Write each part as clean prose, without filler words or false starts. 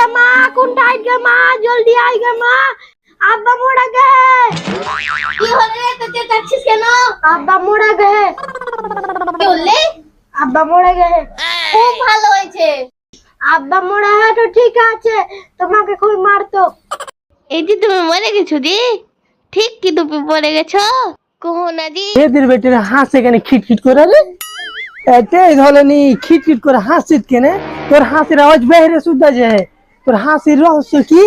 गे माँ कौन टाइट गे माँ जल्दी आई गे माँ আব্বা মোড়া গে কি হলো রে তুই কাচ্ছিস কেন আব্বা মোড়া গে কি হলো আব্বা মোড়া গে খুব ভালো হয়েছে আব্বা মোড়া হ্যাঁ তো ঠিক আছে তোমাকে কই মারতো এই যে তুমি মরে গেছো দি ঠিক কি তুমি পড়ে গেছো কোহনা দি এদের বেটির হাসে কেন খিটখিট করে রে এটাই ধরনি খিটখিট করে হাসিত কেন তোর হাসির আওয়াজ বাইরে শুদ্ধা যায় তোর হাসির রহস্য কি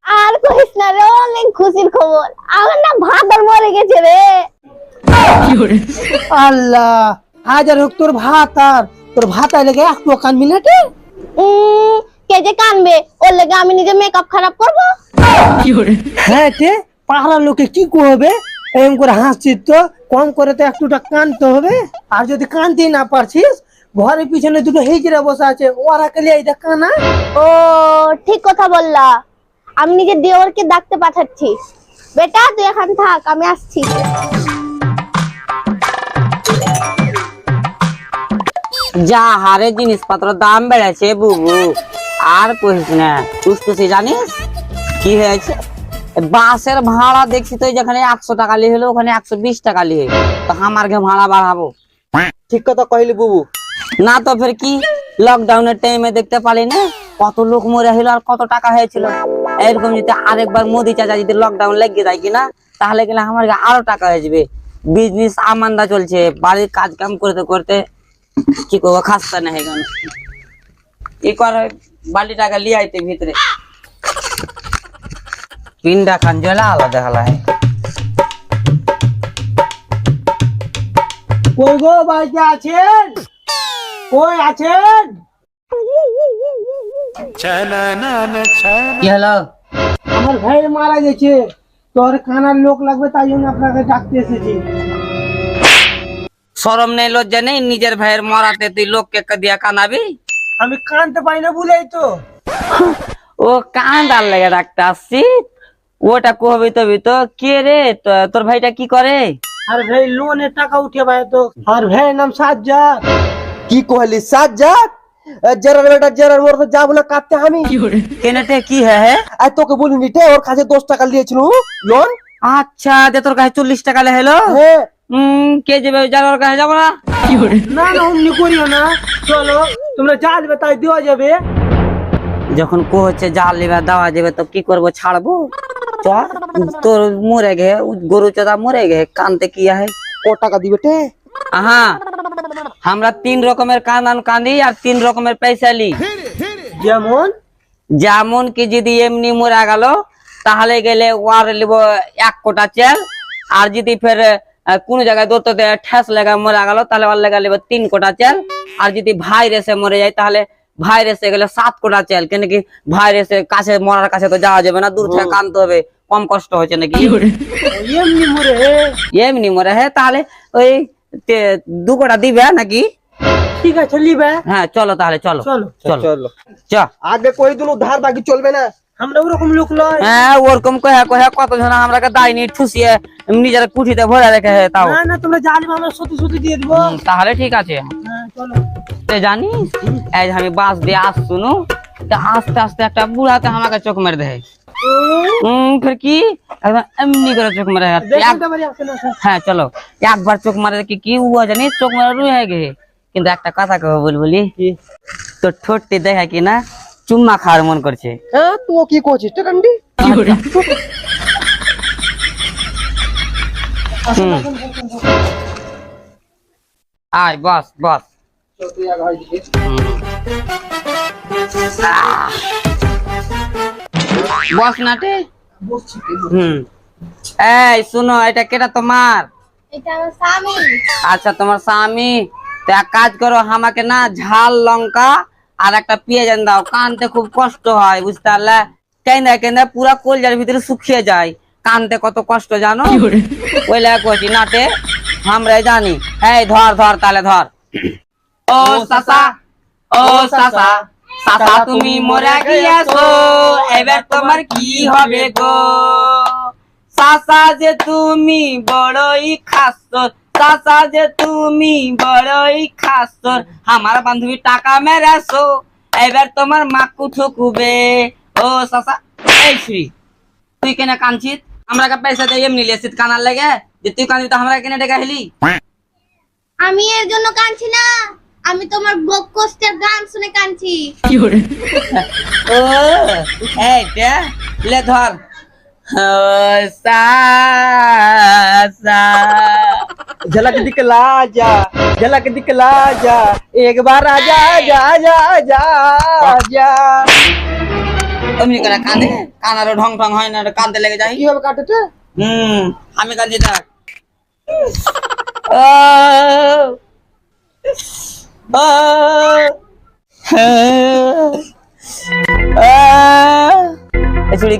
আর কইস না রে অনেক খুশির খবর আমার না ভাতার মরে গেছে রে আল্লাহ হাজার হোক তোর ভাতার লেগে একটু কানবি না রে কে যে কানবে ওর লেগে আমি নিজে মেকআপ খারাপ করব হ্যাঁ তে পাহাড়ার লোকে কি করবে এরকম করে হাসছিস তো কম করে তো একটুটা কানতে হবে আর যদি কানতেই না পারছিস ঘরের পিছনে দুটো হিজড়া বসে আছে ওরা কে লিয়ে এটা কানা ও ঠিক কথা বললা আমি নিজে দেওরকে ডাকতে পাঠাচ্ছি বেটা তুই এখন থাক আমি আসছি যা হারে জিনিসপত্র দাম বেড়েছে বুবু আর কইস না তুই জানিস কি হয়েছে বাসের ভাড়া দেখছি তো যেখানে 100 টাকা লি হলো ওখানে 120 টাকা লি তো আমার কে ভাড়া বাড়াবো ঠিক কথা কইলি বুবু না তো ফের কি লকডাউনের টাইমে দেখতে পালি না কত লোক মরে হলো আর কত টাকা হয়েছিল এরকম যদি আরেকবার মোদি চাচা যদি লকডাউন লেগে যায় কিনা তাহলে কিনা আমার আরো টাকা হয়ে যাবে বিজনেস আমান্দা চলছে বাড়ির কাজ কাম করতে করতে কি করবো খাস্তা না হয়ে গেল কি করে বালি টাকা লিয়ে আইতে ভিতরে পিন্ডা খান জলা আলাদা হালা কই গো বাড়িতে আছেন কই আছেন কি হলো আমার ভাই মারা গেছে তোর কানার লোক লাগবে তাই জন্য আপনাকে ডাকতে এসেছি শরম নেই লজ্জা নেই নিজের ভাইয়ের মরাতে তুই লোককে দিয়া কানাবি আমি কানতে পারি না বলেই তো ও কান্দার লেগে ডাকতে আসছি ওটা কহবি তবি তো কে রে তোর ভাইটা কি করে আর ভাই লোনের টাকা উঠে ভাই তো আর ভাইয়ের নাম সাজ্জাদ কি কহলি সাজ্জাদ জেরার বেটা জেরার ওর তো যাব না কাটতে আমি কেনেটে কি হ্যাঁ আর তোকে বলিনি তে ওর কাছে 10 টাকা নিয়েছিল লোন আচ্ছা দে তোর কাছে 40 টাকা লেহেলো হ্যাঁ কে যাবে যার কাছে যাবো না না না অমনি করিও না চলো তোমরা যা দেবে তাই দেওয়া যাবে যখন কো হচ্ছে জাল লিবা দেওয়া যাবে তো কি করবো ছাড়বো চল তোর মরে গে গরু চোদা মরে গে কানতে কি আছে ক টাকা দিবে তে আহা আমরা 3 রকমের কানান কান্দি আর 3 রকমের পয়সা লি যেমন যেমন কি যদি এমনি মরা গেল তাহলে গেলে ওয়ার লিব 1 কোটা চাল আর যদি ফের কোন জায়গায় দোততে ঠেস লাগা মরা গেল তাহলে ওর লাগা লিব 3 কোটা চাল আর যদি ভাইরাসে মরে যায় তাহলে ভাইরাসে গেলে 7 কোটা চাল কেন কি ভাইরাসে কাছে মরার কাছে তো যাওয়া যাবে না দূর থেকে কানতে হবে কম কষ্ট হচ্ছে নাকি এমনি মরে এমনি মরে হ্যাঁ তাহলে ওই 2 কোটা দিবে নাকি ঠিক আছে লিবে হ্যাঁ চলো তাহলে চলো চলো চলো চ আগে কই দিন ধার বাকি চলবে না আমরা ওরকম লোক লয় হ্যাঁ ওরকম কহে কহে কতজন আমরাকে দায়নি ঠুসিয়ে নিজের কুঠিতে ভরে রেখে তাও না না তোমরা যা দিবে আমরা সত্যি সত্যি দিয়ে দেবো তাহলে ঠিক আছে হ্যাঁ চলো তুই জানিস এই যে আমি বাস দিয়ে আসছুনু আস্তে আস্তে একটা বুড়াতে আমাকে চোখ মেরে দেয় ফির কি একদম এমনি করে চোখ মেরে দেখতে পারি আসে না হ্যাঁ চলো একবার চোখ মারে কি কি হুয়া জানিস চোখ মারা রুই হয়ে গে কিন্তু একটা কথা কহ বলি তোর ঠোঁটটি দেখা কি না চুম্মা খাওয়ার মন করছে হ্যাঁ তুই কি করছিস টাকান্ডি আয় বস বস বস নাটে এই শুনো এটা কেটা তোমার এটা আমার স্বামী আচ্ছা তোমার স্বামী তো এক কাজ করো আমাকে না ঝাল লঙ্কা আর একটা পেঁয়াজ এনে দাও কানতে খুব কষ্ট হয় বুঝতে পারলে কেন্দা কেন্দা পুরা কলজার ভিতরে শুকিয়ে যায় কানতে কত কষ্ট জানো ওই লেগে কইছি নাটে আমরা জানি এই ধর ধর তাহলে ধর ও সাসা ও সাসা সাসা তুমি মরে গিয়েছো এবার তোমার কি হবে গো সাসা যে তুমি বড়ই খাসর চাচা যে তুমি বড়ই খাসর আমার বান্ধবী টাকা মেরেছো এবার তোমার মাকু ঠুকুবে ও চাচা এই শুই তুই কেন কাঁদছিস আমরা কা পয়সা দিয়ে এমনি লিয়েছিস কানার লাগে যে তুই কাঁদবি তো আমরা কেন ডেকে হেলি আমি এর জন্য কাঁদছি না, আমি তোমার কষ্টের গান শুনে কাঁদছি। ও এইটা লে ধর ও সা সা झलक दिखला जा, झलक दिखला जा, एक बार आजा जा जा जा जा। এমনি করে কাঁদে কানারও ঢং ঢং হয় না কাঁদতে লেগে যায় কিভাবে কাটতে? আমি কাঁদছি থাক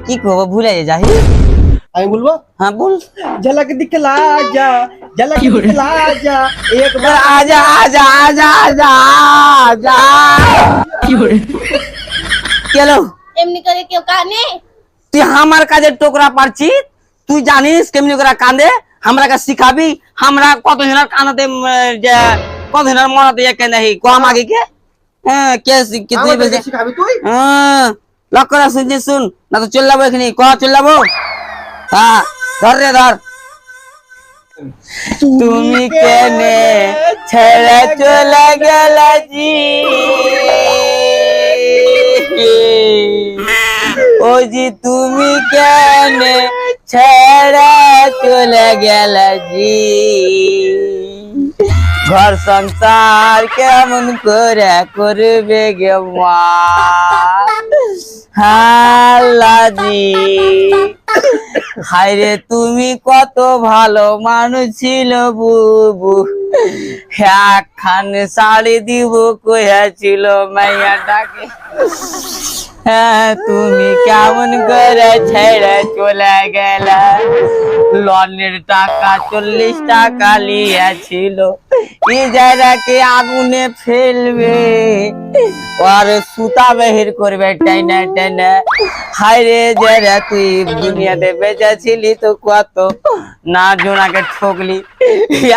কি করবো ভুলে যাই আমি বলবো হ্যাঁ বল झलक दिखला जा, झलक दिखला जा, एक बार आजा आजा आजा आजा आजा কেলো এমনি করে কেউ কানে? তুই আমার কাজে টোকরা পারছিস তুই জানিস কেমনি করে কাঁদে আমরা কা শিখাবি আমরা কত জনের কানাতে যে কত জনের মনাতে কেন হি কম আগে কে হ্যাঁ কে তুই আমাকে বেশি শিখাবি তুই? হ্যাঁ লক্ষ্য করে শুনছিস শুন না তো চল যাবো এখানে ক চল যাবো হ্যাঁ ধর রে ধর তুমি কেনে ছেড়ে চলে গেলে জি ও জি তুমি কেনে ছেড়ে চলে গেলে জি ঘর সংসার কেমন করে করবে গে মা হাল্লাজি হায়রে তুমি কত ভালো মানুষ ছিল বুবু একখান শাড়ি দিব কইয়াছিল মাইয়াটাকে হ্যাঁ তুমি কেমন করে ছেড়ে চলে গেলে লনের টাকা 40 টাকা লিয়েছিল ইজারাকে আগুনে ফেলবে আর সুতা বের করবে টাইনা টাইনা হায়রে যারা তুই দুনিয়াতে বেঁচেছিলি তো কত না জোনাকে ঠকলি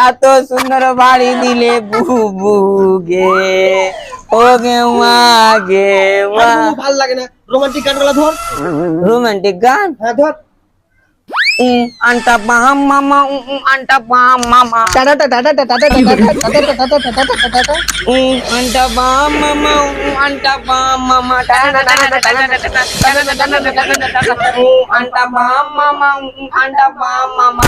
এত সুন্দর বাড়ি দিলে বুবু গে ও গে মা গে মা ভাল লাগে না রোমান্টিক গানগুলো ধর রোমান্টিক গান হ্যাঁ ধর আন্টা বাম মামা আন্টা বাম মামা টাটা টাটা টাটা টাটা টাটা আন্টা বাম মামা আন্টা বাম মামা আন্টা বাম মামা আন্টা বাম মামা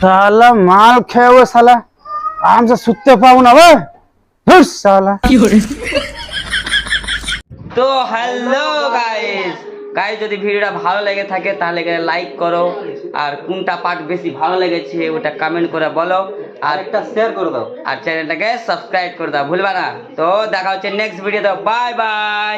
साला माल खाए हुए साला आराम से सुते पाऊ ना वे धुस साला তো হ্যালো গাইস গাইস যদি ভিডিওটা ভালো লেগে থাকে তাহলে লাইক করো আর কোনটা পার্ট বেশি ভালো লেগেছে ওটা কমেন্ট করে বলো আর একটা শেয়ার করে দাও আর চ্যানেলটাকে সাবস্ক্রাইব করে দাও ভুলবা না তো দেখা হচ্ছে নেক্সট ভিডিওতে বাই বাই